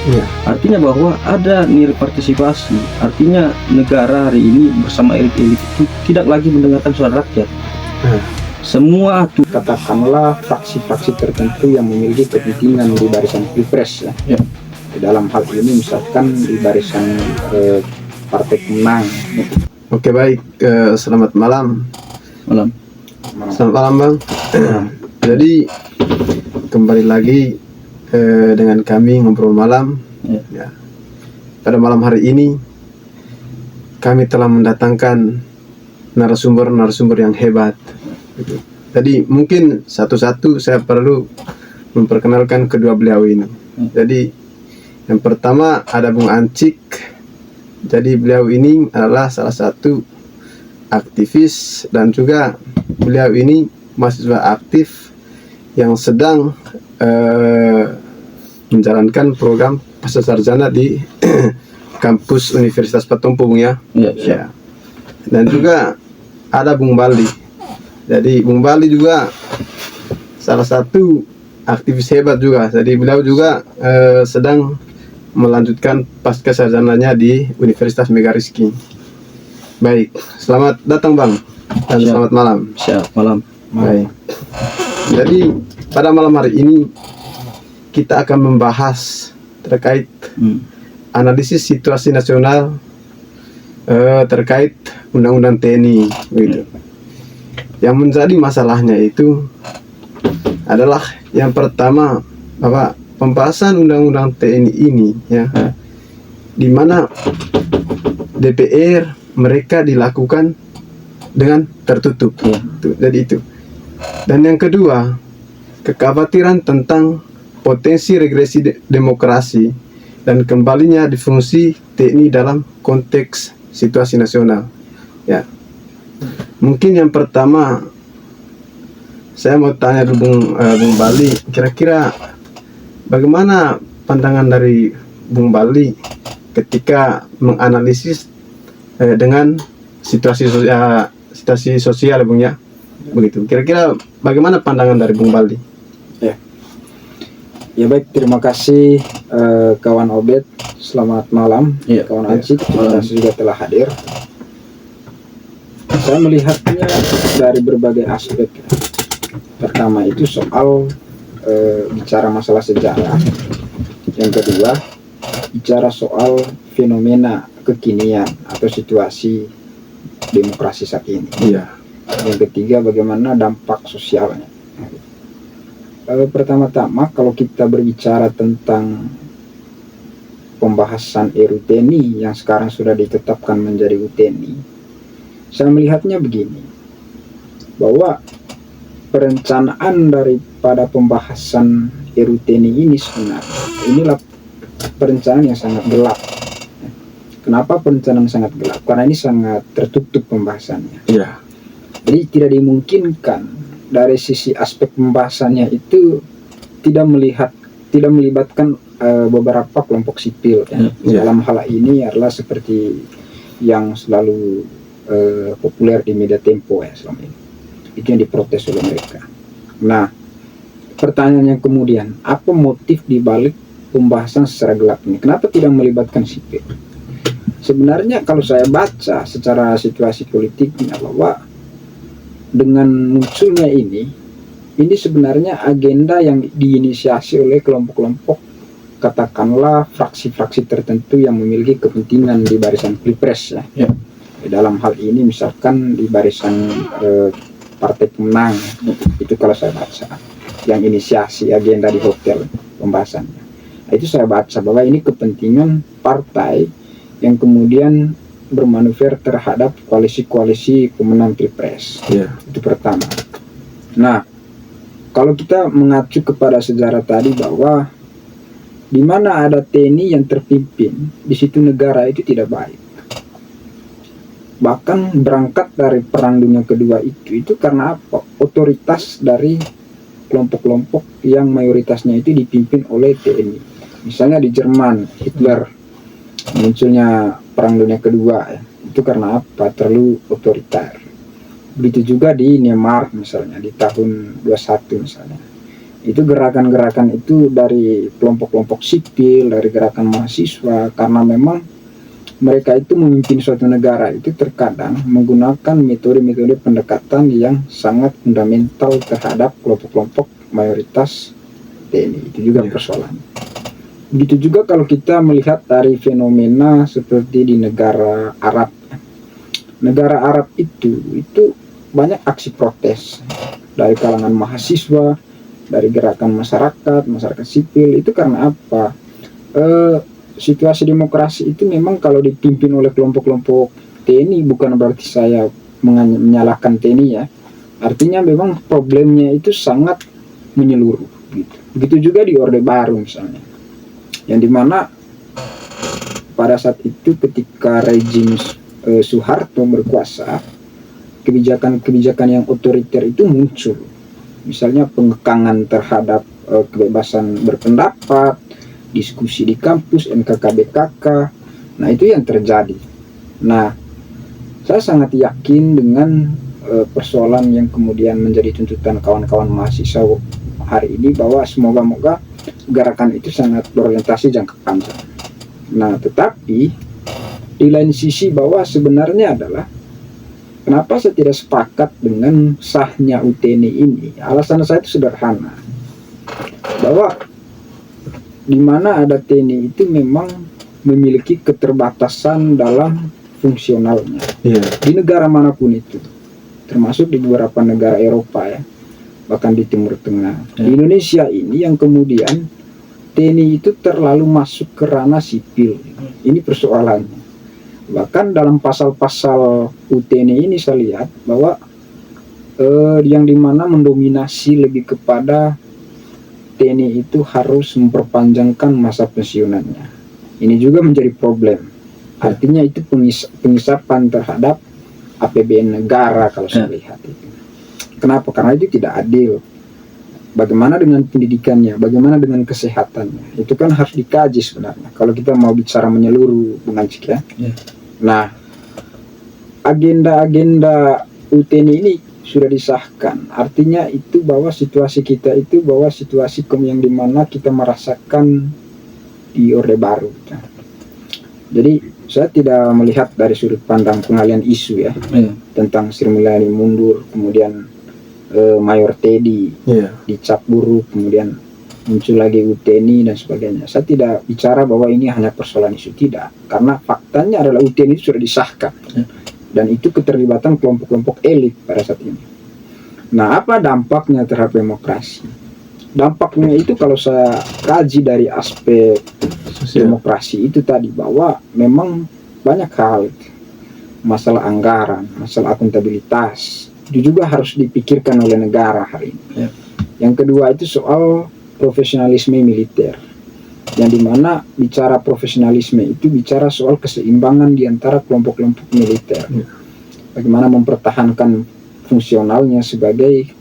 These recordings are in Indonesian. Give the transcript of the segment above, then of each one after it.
Ya. Artinya bahwa ada nilai partisipasi. Artinya negara hari ini bersama elit-elit itu tidak lagi mendengarkan suara rakyat. Semua katakanlah fraksi-fraksi tertentu yang memiliki kepentingan di barisan pilpres ya. Di dalam hal ini misalkan di barisan partai pemenang. Oke, baik, selamat malam. Selamat malam, Bang. Jadi kembali lagi dengan kami ngobrol malam. Ya. Pada malam hari ini kami telah mendatangkan narasumber yang hebat. Jadi mungkin satu-satu saya perlu memperkenalkan kedua beliau ini. Jadi yang pertama ada Bung Ancik. Jadi beliau ini adalah salah satu aktivis dan juga beliau ini mahasiswa aktif yang sedang menjalankan program pascasarjana di kampus Universitas Petumpung ya. Ya. Dan juga ada Bung Baldi. Jadi Bung Baldi juga salah satu aktivis hebat juga. Jadi beliau juga sedang melanjutkan pascasarjananya di Universitas Megariski. Baik, selamat datang Bang dan selamat malam. Malam. Baik. Jadi pada malam hari ini kita akan membahas terkait analisis situasi nasional terkait Undang-Undang TNI begitu. Yang menjadi masalahnya itu adalah yang pertama bahwa pembahasan Undang-Undang TNI ini ya, di mana DPR mereka dilakukan dengan tertutup. Jadi itu. Dan yang kedua, kekhawatiran tentang potensi regresi demokrasi dan kembalinya difungsi TNI dalam konteks situasi nasional. Ya. Mungkin yang pertama saya mau tanya dulu Bung Baldi, kira-kira bagaimana pandangan dari Bung Baldi ketika menganalisis dengan situasi sosial Bung ya, begitu. Kira-kira bagaimana pandangan dari Bung Baldi? Ya baik, terima kasih kawan Obed. Selamat malam kawan Ancik. Terima kasih juga telah hadir. Saya melihatnya dari berbagai aspek. Pertama itu soal bicara masalah sejarah. Yang kedua bicara soal fenomena kekinian atau situasi demokrasi saat ini. Yang ketiga bagaimana dampak sosialnya. Pertama-tama kalau kita berbicara tentang pembahasan RUU TNI yang sekarang sudah ditetapkan menjadi UTNI, saya melihatnya begini, bahwa perencanaan daripada pembahasan RUU TNI ini sebenarnya inilah perencanaan yang sangat gelap. Kenapa perencanaan sangat gelap? Karena ini sangat tertutup pembahasannya. Jadi tidak dimungkinkan dari sisi aspek pembahasannya itu tidak melibatkan beberapa kelompok sipil. Dalam hal ini adalah seperti yang selalu populer di media Tempo ya selama ini. Itu yang diprotes oleh mereka. Nah, pertanyaannya kemudian, apa motif dibalik pembahasan secara gelap ini? Kenapa tidak melibatkan sipil? Sebenarnya kalau saya baca secara situasi politiknya bahwa dengan munculnya ini sebenarnya agenda yang diinisiasi oleh kelompok-kelompok, katakanlah fraksi-fraksi tertentu yang memiliki kepentingan di barisan pilpres ya. Dalam hal ini misalkan di barisan partai pemenang, itu kalau saya baca yang inisiasi agenda di hotel pembahasannya. Nah, itu saya baca bahwa ini kepentingan partai yang kemudian bermanuver terhadap koalisi-koalisi pemenang pilpres. Itu pertama. Nah, kalau kita mengacu kepada sejarah tadi bahwa di mana ada TNI yang terpimpin, di situ negara itu tidak baik. Bahkan berangkat dari Perang Dunia Kedua itu karena apa? Otoritas dari kelompok-kelompok yang mayoritasnya itu dipimpin oleh TNI. Misalnya di Jerman, Hitler, munculnya Perang Dunia Kedua ya, itu karena apa? Terlalu otoriter. Begitu juga di Myanmar misalnya di tahun 21 misalnya. Itu gerakan-gerakan itu dari kelompok-kelompok sipil, dari gerakan mahasiswa, karena memang mereka itu memimpin suatu negara itu terkadang menggunakan metode-metode pendekatan yang sangat fundamental terhadap kelompok-kelompok mayoritas TNI. Itu juga persoalan. Begitu juga kalau kita melihat dari fenomena seperti di negara Arab. Negara Arab itu banyak aksi protes dari kalangan mahasiswa, dari gerakan masyarakat sipil. Itu karena apa? Situasi demokrasi itu memang kalau dipimpin oleh kelompok-kelompok TNI, bukan berarti saya menyalahkan TNI ya. Artinya memang problemnya itu sangat menyeluruh gitu. Begitu juga di Orde Baru misalnya. Yang dimana pada saat itu ketika rejim Soeharto berkuasa, kebijakan-kebijakan yang otoriter itu muncul. Misalnya pengekangan terhadap kebebasan berpendapat, diskusi di kampus, NKKBKK. Nah, itu yang terjadi. Nah, saya sangat yakin dengan persoalan yang kemudian menjadi tuntutan kawan-kawan mahasiswa hari ini, bahwa semoga-moga gerakan itu sangat berorientasi jangka panjang. Nah, tetapi di lain sisi bahwa sebenarnya adalah kenapa saya tidak sepakat dengan sahnya UTNI ini. Alasan saya itu sederhana, bahwa di mana ada TNI itu memang memiliki keterbatasan dalam fungsionalnya. Di negara manapun itu, termasuk di beberapa negara Eropa ya, bahkan di Timur Tengah. Di Indonesia ini yang kemudian TNI itu terlalu masuk ke ranah sipil. Ini persoalannya. Bahkan dalam pasal-pasal UTNI ini saya lihat bahwa yang dimana mendominasi lebih kepada TNI itu harus memperpanjangkan masa pensiunannya. Ini juga menjadi problem. Artinya itu pengisapan terhadap APBN negara kalau saya lihat itu. Kenapa? Karena itu tidak adil. Bagaimana dengan pendidikannya? Bagaimana dengan kesehatannya? Itu kan harus dikaji sebenarnya. Kalau kita mau bicara menyeluruh, Bung Anjik ya. Nah, agenda-agenda UTNI ini sudah disahkan. Artinya itu bahwa situasi kita itu bahwa situasi yang dimana kita merasakan di Orde Baru. Jadi saya tidak melihat dari sudut pandang pengalian isu ya, tentang Sri Mulyani mundur, kemudian Mayor Teddy dicap buruk, kemudian muncul lagi UTNI dan sebagainya. Saya tidak bicara bahwa ini hanya persoalan isu, tidak, karena faktanya adalah UTNI itu sudah disahkan. Dan itu keterlibatan kelompok-kelompok elit pada saat ini. Nah, apa dampaknya terhadap demokrasi? Dampaknya itu kalau saya kaji dari aspek demokrasi itu tadi, bahwa memang banyak hal, masalah anggaran, masalah akuntabilitas, itu juga harus dipikirkan oleh negara hari ini. Yang kedua itu soal profesionalisme militer, yang dimana bicara profesionalisme itu bicara soal keseimbangan di antara kelompok-kelompok militer. Bagaimana mempertahankan fungsionalnya sebagai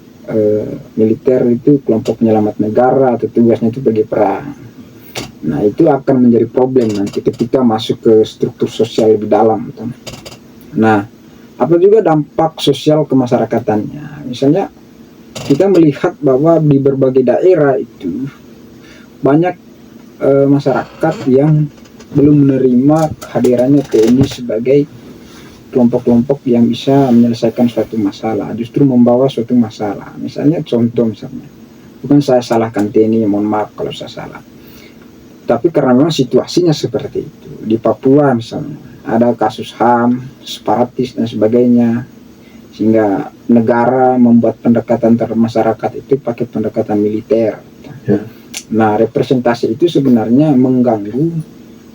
militer itu kelompok penyelamat negara atau tugasnya itu pergi perang. Nah, itu akan menjadi problem nanti ketika masuk ke struktur sosial lebih dalam. Nah, apa juga dampak sosial kemasyarakatannya? Misalnya kita melihat bahwa di berbagai daerah itu banyak masyarakat yang belum menerima kehadirannya TNI sebagai kelompok-kelompok yang bisa menyelesaikan suatu masalah, justru membawa suatu masalah. Misalnya contoh, bukan saya salahkan TNI, mohon maaf kalau saya salah, tapi karena memang situasinya seperti itu. Di Papua misalnya ada kasus HAM, separatis dan sebagainya, sehingga negara membuat pendekatan terhadap masyarakat itu pakai pendekatan militer. Nah, representasi itu sebenarnya mengganggu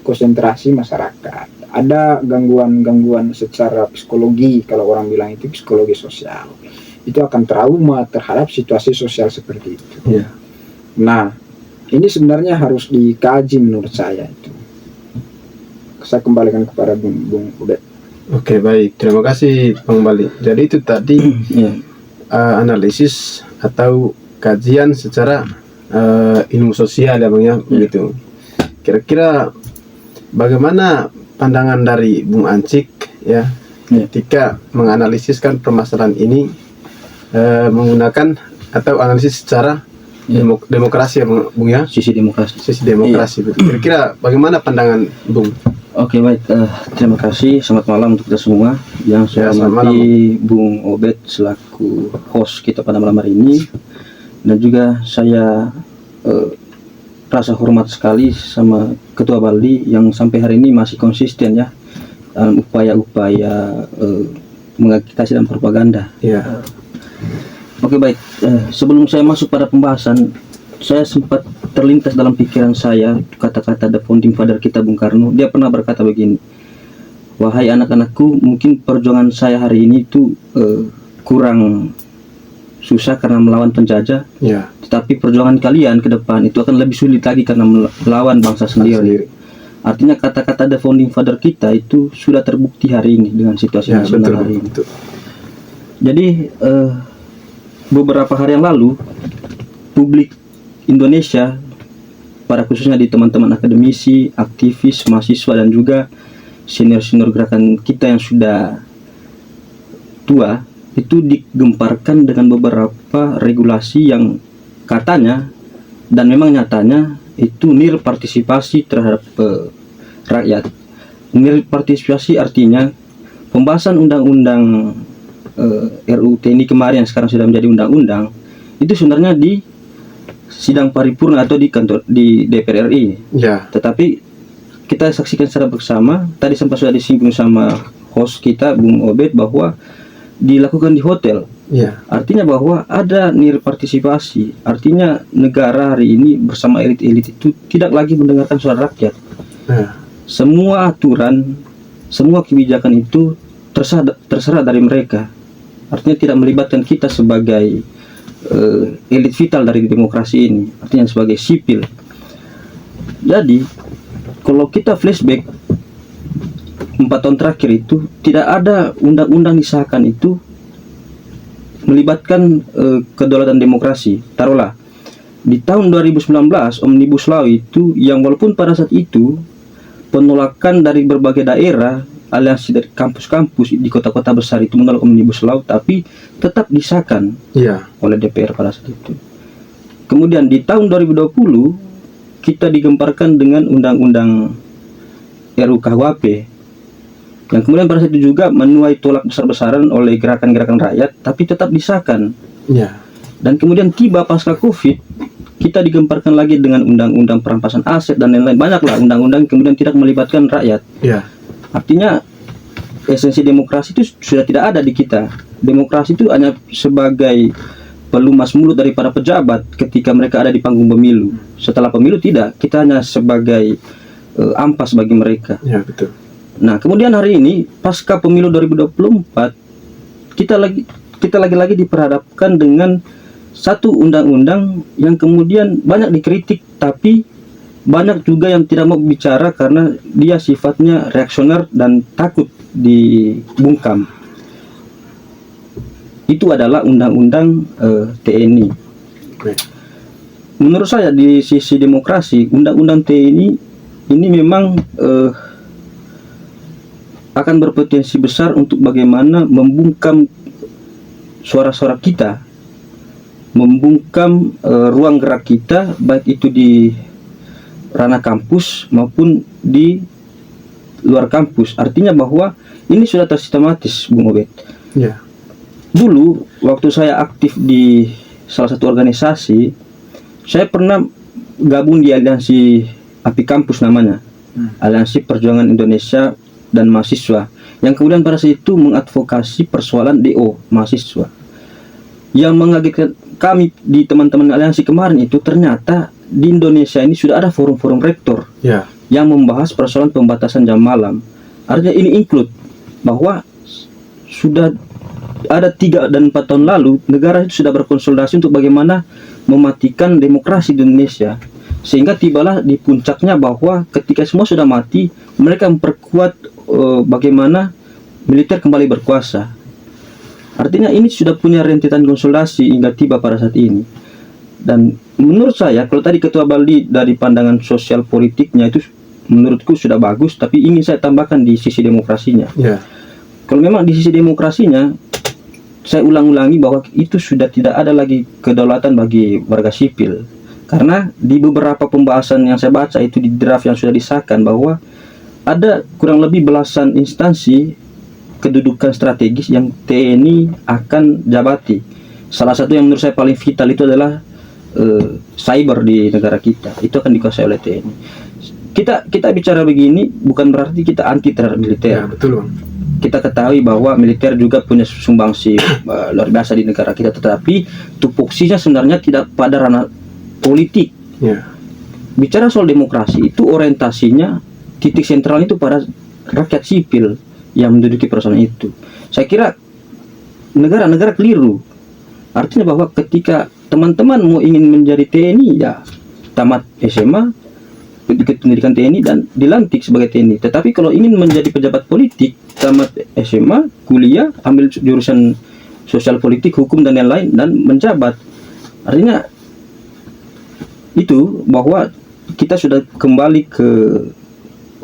konsentrasi masyarakat. Ada gangguan-gangguan secara psikologi, kalau orang bilang itu psikologi sosial. Itu akan trauma terhadap situasi sosial seperti itu. Nah, ini sebenarnya harus dikaji menurut saya itu. Saya kembalikan kepada Bung Ubed. Oke, baik. Terima kasih Bang Bali. Jadi itu tadi analisis atau kajian secara ilmu sosial ya Bang ya, begitu. Kira-kira bagaimana pandangan dari Bung Ancik ya ketika menganalisiskan permasalahan ini menggunakan atau analisis secara Demokrasi ya Bung ya, sisi demokrasi. sisi demokrasi betul. Kira-kira bagaimana pandangan Bung? Oke, baik, terima kasih. Selamat malam untuk kita semua. Yang saya selamat hormati Bung Obed selaku host kita pada malam hari ini, dan juga saya rasa hormat sekali sama Ketua Baldi yang sampai hari ini masih konsisten ya dalam upaya-upaya mengagitasi dan propaganda. Ya. Oke, baik, sebelum saya masuk pada pembahasan, saya sempat terlintas dalam pikiran saya kata-kata the founding father kita Bung Karno. Dia pernah berkata begini, wahai anak-anakku, mungkin perjuangan saya hari ini itu kurang susah karena melawan penjajah, Ya. tetapi perjuangan kalian ke depan itu akan lebih sulit lagi karena melawan bangsa sendiri. Artinya kata-kata the founding father kita itu sudah terbukti hari ini dengan situasi Ya, nasional betul, hari ini. betul. Jadi beberapa hari yang lalu publik Indonesia, pada khususnya di teman-teman akademisi, aktivis, mahasiswa, dan juga senior-senior gerakan kita yang sudah tua, itu digemparkan dengan beberapa regulasi yang katanya dan memang nyatanya itu nil partisipasi terhadap rakyat. Nil partisipasi artinya pembahasan undang-undang RUU TNI kemarin yang sekarang sudah menjadi undang-undang itu sebenarnya di sidang paripurna atau di kantor di DPR RI. Ya. Tetapi kita saksikan secara bersama, tadi sempat sudah disinggung sama host kita Bung Obed bahwa dilakukan di hotel. Ya. Artinya bahwa ada nilai partisipasi. Artinya negara hari ini bersama elit-elit itu tidak lagi mendengarkan suara rakyat. Ya. Semua aturan, semua kebijakan itu terserah dari mereka. Artinya tidak melibatkan kita sebagai elit vital dari demokrasi ini, artinya sebagai sipil. Jadi kalau kita flashback 4 tahun terakhir itu tidak ada undang-undang disahkan itu melibatkan kedaulatan demokrasi. Taruhlah di tahun 2019 Omnibus Law itu yang walaupun pada saat itu penolakan dari berbagai daerah, aliansi dari kampus-kampus di kota-kota besar itu menolak Omnibus Law, tapi tetap disahkan oleh DPR pada saat itu. Kemudian di tahun 2020 kita digemparkan dengan undang-undang RUU KUHP yang kemudian pada saat itu juga menuai tolak besar-besaran oleh gerakan-gerakan rakyat, tapi tetap disahkan. Ya. Dan kemudian tiba pasca Covid, kita digemparkan lagi dengan undang-undang perampasan aset dan lain-lain. Banyaklah undang-undang kemudian tidak melibatkan rakyat. Ya. Artinya esensi demokrasi itu sudah tidak ada di kita. Demokrasi itu hanya sebagai pelumas mulut dari para pejabat ketika mereka ada di panggung pemilu. Setelah pemilu tidak, kita hanya sebagai ampas bagi mereka. Ya, betul. Nah, kemudian hari ini pasca pemilu 2024 kita lagi-lagi diperhadapkan dengan satu undang-undang yang kemudian banyak dikritik, tapi banyak juga yang tidak mau bicara karena dia sifatnya reaksioner dan takut dibungkam. Itu adalah undang-undang TNI. Menurut saya di sisi demokrasi, undang-undang TNI ini memang akan berpotensi besar untuk bagaimana membungkam suara-suara kita, membungkam ruang gerak kita, baik itu di ranah kampus maupun di luar kampus. Artinya bahwa ini sudah tersistematis, Bung Obed. Ya. Dulu waktu saya aktif di salah satu organisasi, saya pernah gabung di aliansi API Kampus namanya, Aliansi Perjuangan Indonesia dan Mahasiswa, yang kemudian pada saat itu mengadvokasi persoalan DO mahasiswa. Yang mengagetkan kami di teman-teman aliansi kemarin itu ternyata di Indonesia ini sudah ada forum-forum rektor yang membahas persoalan pembatasan jam malam. Artinya ini include bahwa sudah ada 3 dan 4 tahun lalu negara itu sudah berkonsultasi untuk bagaimana mematikan demokrasi di Indonesia, sehingga tibalah di puncaknya bahwa ketika semua sudah mati, mereka memperkuat bagaimana militer kembali berkuasa. Artinya ini sudah punya rentetan konsolidasi hingga tiba pada saat ini. Dan menurut saya, kalau tadi Ketua Baldi dari pandangan sosial politiknya itu menurutku sudah bagus, tapi ingin saya tambahkan di sisi demokrasinya. Kalau memang di sisi demokrasinya saya ulang-ulangi bahwa itu sudah tidak ada lagi kedaulatan bagi warga sipil. Karena di beberapa pembahasan yang saya baca itu di draft yang sudah disahkan bahwa ada kurang lebih belasan instansi kedudukan strategis yang TNI akan jabati. Salah satu yang menurut saya paling vital itu adalah cyber di negara kita. Itu akan dikuasai oleh TNI. Kita bicara begini bukan berarti kita anti terhadap militer. Ya, betul Bang. Kita ketahui bahwa militer juga punya sumbangsi luar biasa di negara kita, tetapi tupoksinya sebenarnya tidak pada ranah politik. Ya. Bicara soal demokrasi itu orientasinya titik sentralnya itu pada rakyat sipil yang menduduki persoalan itu. Saya kira negara-negara keliru. Artinya bahwa ketika teman-teman mau ingin menjadi TNI, ya tamat SMA, ikut pendidikan TNI dan dilantik sebagai TNI. Tetapi kalau ingin menjadi pejabat politik, tamat SMA, kuliah, ambil jurusan sosial politik, hukum dan lain-lain dan menjabat. Artinya itu bahwa kita sudah kembali ke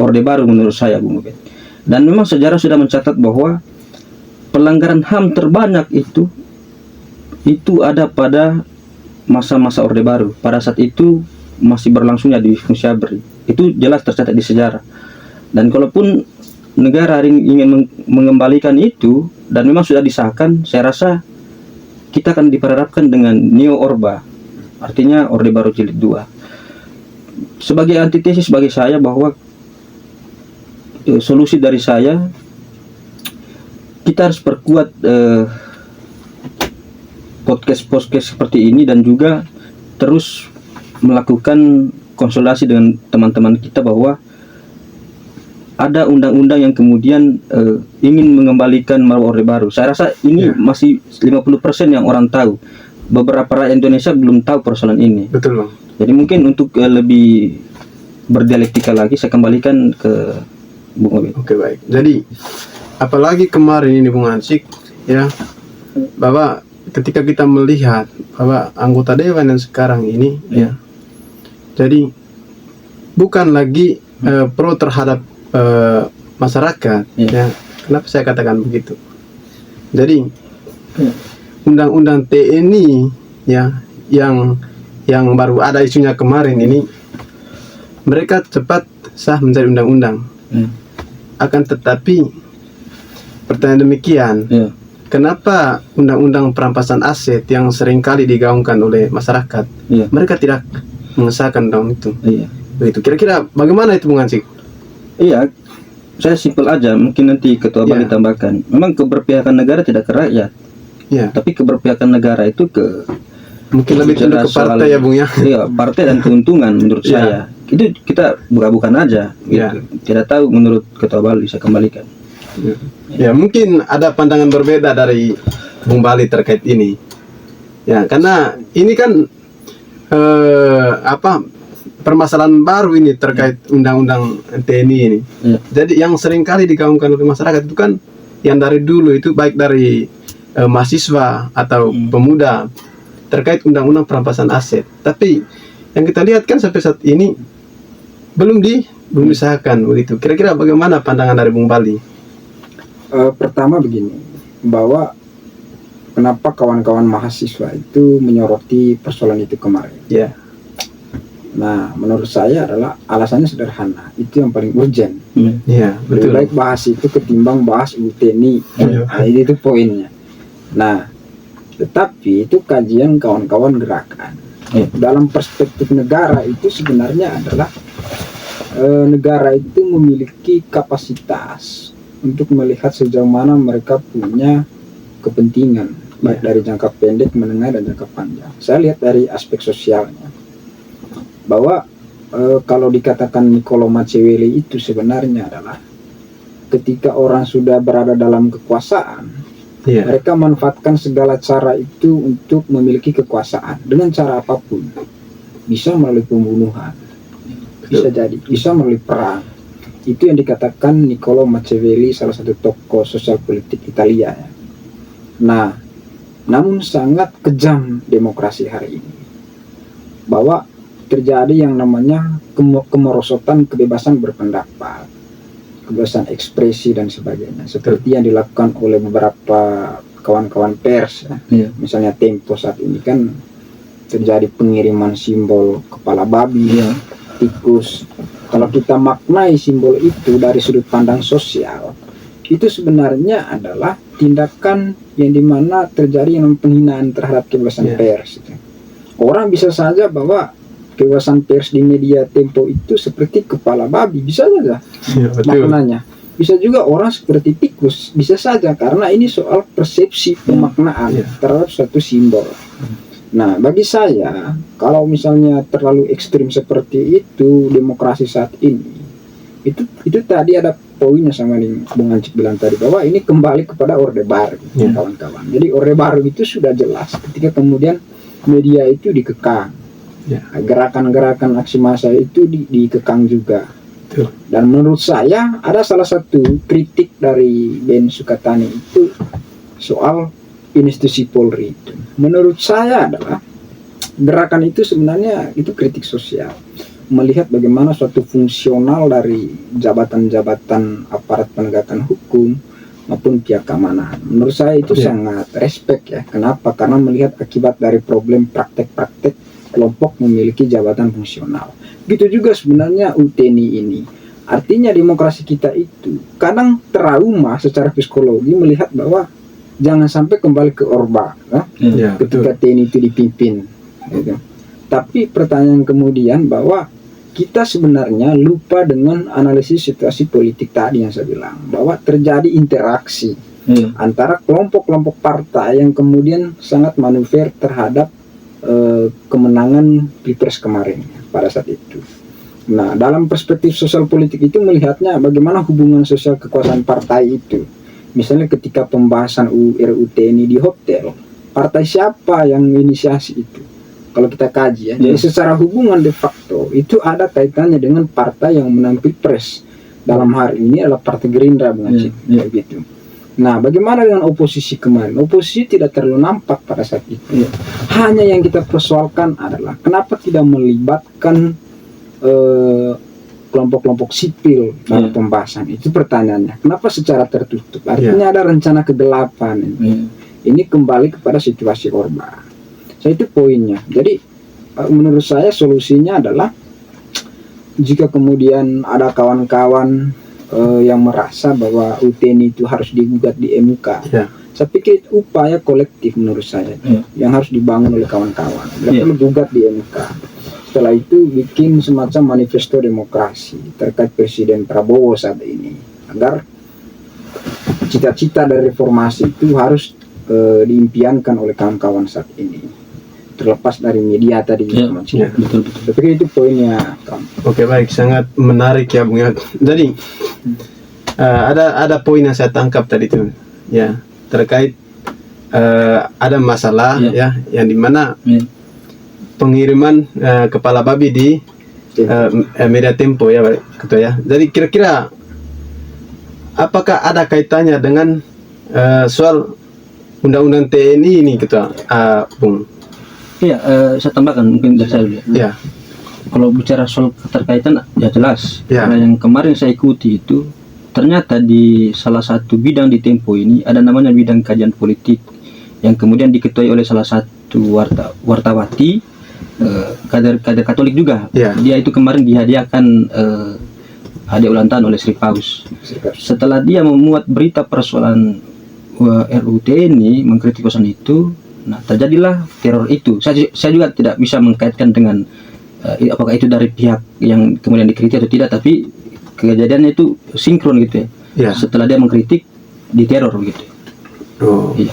Orde Baru menurut saya, Bung Ubed. Dan memang sejarah sudah mencatat bahwa pelanggaran HAM terbanyak itu ada pada masa-masa Orde Baru. Pada saat itu masih berlangsungnya di fungsi ABRI. Itu jelas tercatat di sejarah. Dan kalaupun negara ingin mengembalikan itu dan memang sudah disahkan, saya rasa kita akan diperhadapkan dengan Neo Orba. Artinya Orde Baru Jilid 2. Sebagai antitesis bagi saya bahwa solusi dari saya, kita harus perkuat podcast seperti ini dan juga terus melakukan konsultasi dengan teman-teman kita bahwa ada undang-undang yang kemudian ingin mengembalikan marwah Orde Baru. Saya rasa ini masih 50% yang orang tahu. Beberapa rakyat Indonesia belum tahu persoalan ini. Betul Bang. Jadi mungkin untuk lebih berdialektika lagi saya kembalikan ke Bung Obed. Oke, baik. Jadi apalagi kemarin ini Bung Hansik ya, bahwa ketika kita melihat bahwa anggota dewan yang sekarang ini ya, jadi bukan lagi pro terhadap masyarakat ya. Kenapa saya katakan begitu? Jadi undang-undang TNI ya yang baru ada isunya kemarin ini, mereka cepat sah menjadi undang-undang. Akan tetapi pertanyaan demikian, kenapa undang-undang perampasan aset yang seringkali digaungkan oleh masyarakat, mereka tidak mengesahkan undang itu? Begitu. Kira-kira bagaimana itu Bung Hansik? Iya, saya simpel aja. Mungkin nanti Ketua Bali tambahkan. Memang keberpihakan negara tidak ke rakyat, tapi keberpihakan negara itu ke mungkin lebih cenderung ke partai ya Bung ya. Iya, partai dan keuntungan menurut saya. Itu kita buka-bukan aja. Gitu. Tidak tahu menurut Ketua Bali, saya kembalikan. Ya, mungkin ada pandangan berbeda dari Bung Bali terkait ini. Ya, karena ini kan permasalahan baru ini terkait undang-undang TNI ini. Jadi yang seringkali digaungkan oleh masyarakat itu kan yang dari dulu itu baik dari mahasiswa atau pemuda terkait undang-undang perampasan aset. Tapi yang kita lihat kan sampai saat ini belum disahkan begitu. Kira-kira bagaimana pandangan dari Bung Bali? Pertama begini, bahwa kenapa kawan-kawan mahasiswa itu menyoroti persoalan itu kemarin. Nah, menurut saya adalah alasannya sederhana. Itu yang paling urgent. Lebih baik bahas itu ketimbang bahas UTNI. Nah, itu poinnya. Nah, tetapi itu kajian kawan-kawan gerakan. Dalam perspektif negara itu sebenarnya adalah negara itu memiliki kapasitas untuk melihat sejauh mana mereka punya kepentingan, baik dari jangka pendek, menengah, dan jangka panjang. Saya lihat dari aspek sosialnya, bahwa kalau dikatakan Niccolo Machiavelli itu sebenarnya adalah ketika orang sudah berada dalam kekuasaan, mereka manfaatkan segala cara itu untuk memiliki kekuasaan dengan cara apapun. Bisa melalui pembunuhan, bisa melalui perang. Itu yang dikatakan Niccolo Machiavelli, salah satu tokoh sosial politik Italia. Nah, namun sangat kejam demokrasi hari ini, bahwa terjadi yang namanya kemerosotan kebebasan berpendapat, kebebasan ekspresi dan sebagainya, seperti yang dilakukan oleh beberapa kawan-kawan pers ya. Iya. Misalnya Tempo saat ini kan terjadi pengiriman simbol kepala babi, Iya. tikus. Kalau kita maknai simbol itu dari sudut pandang sosial, itu sebenarnya adalah tindakan yang dimana terjadi yang penghinaan terhadap kebebasan Iya. pers. Orang bisa saja bahwa kebebasan pers di media Tempo itu seperti kepala babi, bisa saja Ya, betul. maknanya. Bisa juga orang seperti tikus, bisa saja, karena ini soal persepsi pemaknaan Iya. terhadap suatu simbol. Nah, bagi saya, kalau misalnya terlalu ekstrim seperti itu demokrasi saat ini, itu tadi ada poinnya sama yang Bung Ancik bilang tadi, bahwa ini kembali kepada Orde Baru, Iya. kawan-kawan. Jadi Orde Baru itu sudah jelas ketika kemudian media itu dikekang. Ya. Gerakan-gerakan aksi massa itu dikekang juga. Betul. Dan menurut saya ada salah satu kritik dari Ben Sukatani itu soal institusi Polri itu. Menurut saya adalah gerakan itu sebenarnya itu kritik sosial, melihat bagaimana suatu fungsional dari jabatan-jabatan aparat penegakan hukum maupun pihak keamanan. Menurut saya itu Ya. sangat respect ya. Kenapa? Karena melihat akibat dari problem praktek-praktek kelompok memiliki jabatan fungsional. Begitu juga sebenarnya UTNI ini. Artinya demokrasi kita itu kadang trauma secara psikologi melihat bahwa jangan sampai kembali ke Orba Ya, ketika betul. TNI itu dipimpin gitu. Tapi pertanyaan kemudian bahwa kita sebenarnya lupa dengan analisis situasi politik tadi yang saya bilang, bahwa terjadi interaksi Iya. antara kelompok-kelompok partai yang kemudian sangat manuver terhadap kemenangan Pilpres kemarin pada saat itu. Nah, dalam perspektif sosial politik itu melihatnya bagaimana hubungan sosial kekuasaan partai itu. Misalnya ketika pembahasan RUU TNI di hotel, partai siapa yang inisiasi itu? Kalau kita kaji ya, jadi secara hubungan de facto itu ada kaitannya dengan partai yang menang Pilpres. Dalam hari ini adalah Partai Gerindra, Bung Acik, begitu. Nah, bagaimana dengan oposisi kemarin? Oposisi tidak terlalu nampak pada saat itu. Hanya yang kita persoalkan adalah kenapa tidak melibatkan kelompok-kelompok sipil dalam pembahasan. Itu pertanyaannya. Kenapa secara tertutup? Artinya ada rencana kegelapan. Ini kembali kepada situasi Orba. Saya itu poinnya. Jadi menurut saya solusinya adalah jika kemudian ada kawan-kawan yang merasa bahwa UTNI itu harus digugat di MK, saya pikir itu upaya kolektif menurut saya yang harus dibangun oleh kawan-kawan. Perlu gugat di MK. Setelah itu bikin semacam manifesto demokrasi terkait Presiden Prabowo saat ini, agar cita-cita dari reformasi itu harus diimpiankan oleh kawan-kawan saat ini, terlepas dari media tadi. Betul. Saya pikir itu poinnya, Kang. Oke, baik, sangat menarik ya Bung. Jadi ada poin yang saya tangkap tadi itu ya, terkait ada masalah ya yang dimana pengiriman kepala babi di media Tempo ya, Ketua ya. Jadi kira-kira apakah ada kaitannya dengan soal undang-undang TNI ini, Ketua Bung? Iya, saya tambahkan mungkin dari saya dulu. Ya. Kalau bicara soal keterkaitan ya jelas. Ya. Karena yang kemarin saya ikuti itu ternyata di salah satu bidang di Tempo ini ada namanya bidang kajian politik yang kemudian diketuai oleh salah satu wartawati kader Katolik juga. Ya. Dia itu kemarin dihadiahkan hadiah ulang tahun oleh Sri Paus. Setelah dia memuat berita persoalan RUU TNI mengkritik pesan itu, nah terjadilah teror itu. Saya juga tidak bisa mengkaitkan dengan apakah itu dari pihak yang kemudian dikritik atau tidak, tapi kejadiannya itu sinkron gitu ya. Setelah dia mengkritik, diteror gitu. Oh. Iya,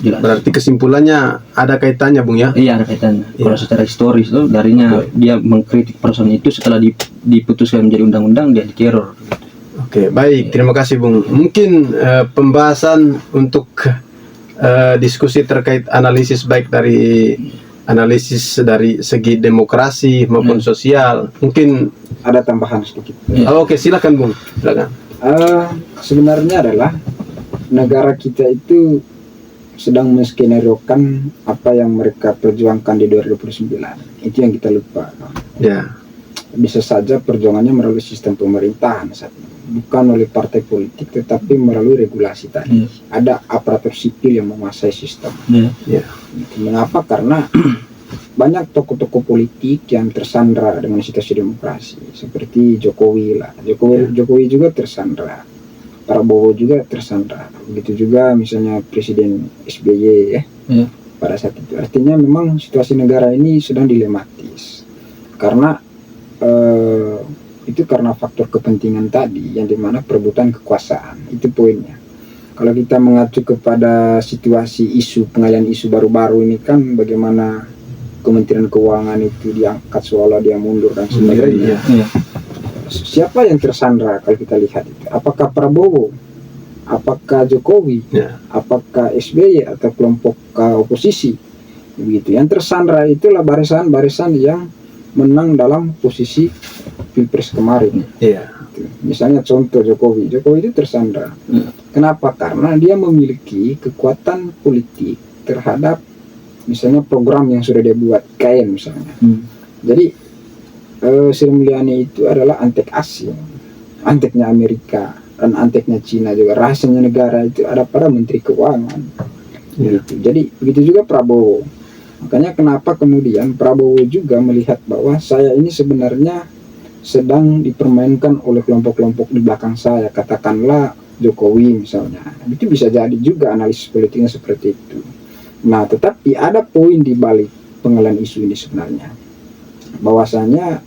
jelas. Berarti kesimpulannya ada kaitannya, Bung ya? Iya, ada kaitannya. Kalau secara historis itu darinya dia mengkritik persoalan itu, setelah diputuskan menjadi undang-undang dia diteror. Gitu. Oke, baik. Terima kasih, Bung. Mungkin pembahasan untuk diskusi terkait analisis baik dari segi demokrasi maupun sosial, mungkin ada tambahan sedikit. Oke, silakan Bung. Silakan. Sebenarnya adalah negara kita itu sedang menskenariokan apa yang mereka perjuangkan di 2029. Itu yang kita lupa. Ya. Bisa saja perjuangannya melalui sistem pemerintahan saat ini. bukan oleh partai politik tetapi melalui regulasi tadi. Ada aparatur sipil yang menguasai sistem. Ya. Mengapa? Karena banyak tokoh-tokoh politik yang tersandra dengan situasi demokrasi seperti Jokowi lah. Jokowi juga tersandra. Prabowo juga tersandra. Begitu juga misalnya Presiden SBY ya. Pada saat itu artinya memang situasi negara ini sedang dilematis karena itu karena faktor kepentingan tadi yang dimana perebutan kekuasaan, itu poinnya. Kalau kita mengacu kepada situasi isu pengalihan isu baru-baru ini kan bagaimana Kementerian Keuangan itu diangkat seolah dia mundur dan sebagainya. Siapa yang tersandra kalau kita lihat itu? Apakah Prabowo? Apakah Jokowi? Apakah SBY atau kelompok oposisi? Begitu. Yang tersandra itulah barisan-barisan yang menang dalam posisi Pilpres kemarin. Misalnya contoh Jokowi itu tersandra. Kenapa? Karena dia memiliki kekuatan politik terhadap misalnya program yang sudah dia buat, IKN misalnya. Jadi Sri Mulyani itu adalah antek asing, anteknya Amerika dan anteknya Cina juga. Rahasianya negara itu ada pada Menteri Keuangan. Gitu. Jadi begitu juga Prabowo. Makanya kenapa kemudian Prabowo juga melihat bahwa saya ini sebenarnya sedang dipermainkan oleh kelompok-kelompok di belakang saya, katakanlah Jokowi misalnya. Itu bisa jadi juga analisis politiknya seperti itu. Nah, tetapi ada poin di balik pengalihan isu ini sebenarnya. Bahwasanya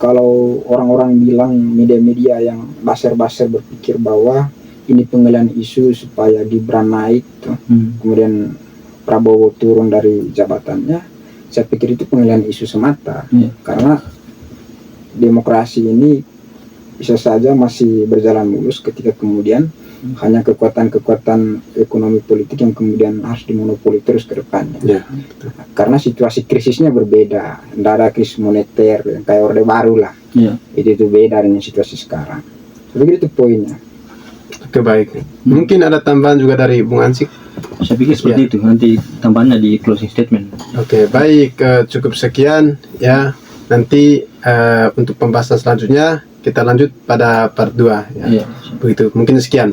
kalau orang-orang bilang media-media yang baser-baser berpikir bahwa ini pengalihan isu supaya Gibran naik, kemudian Prabowo turun dari jabatannya, saya pikir itu pengalihan isu semata. Karena demokrasi ini bisa saja masih berjalan mulus ketika kemudian hanya kekuatan-kekuatan ekonomi politik yang kemudian harus dimonopoli terus ke depannya. Karena situasi krisisnya berbeda. Tidak ada krisis moneter yang kayak Orde Baru lah. Itu beda dengan situasi sekarang. Begitu poinnya. Oke, baik. Mungkin ada tambahan juga dari Bung Ansik. Saya pikir seperti itu. Nanti tambahnya di closing statement. Oke, baik. Cukup sekian ya. Nanti untuk pembahasan selanjutnya kita lanjut pada part 2 ya. Begitu. Mungkin sekian.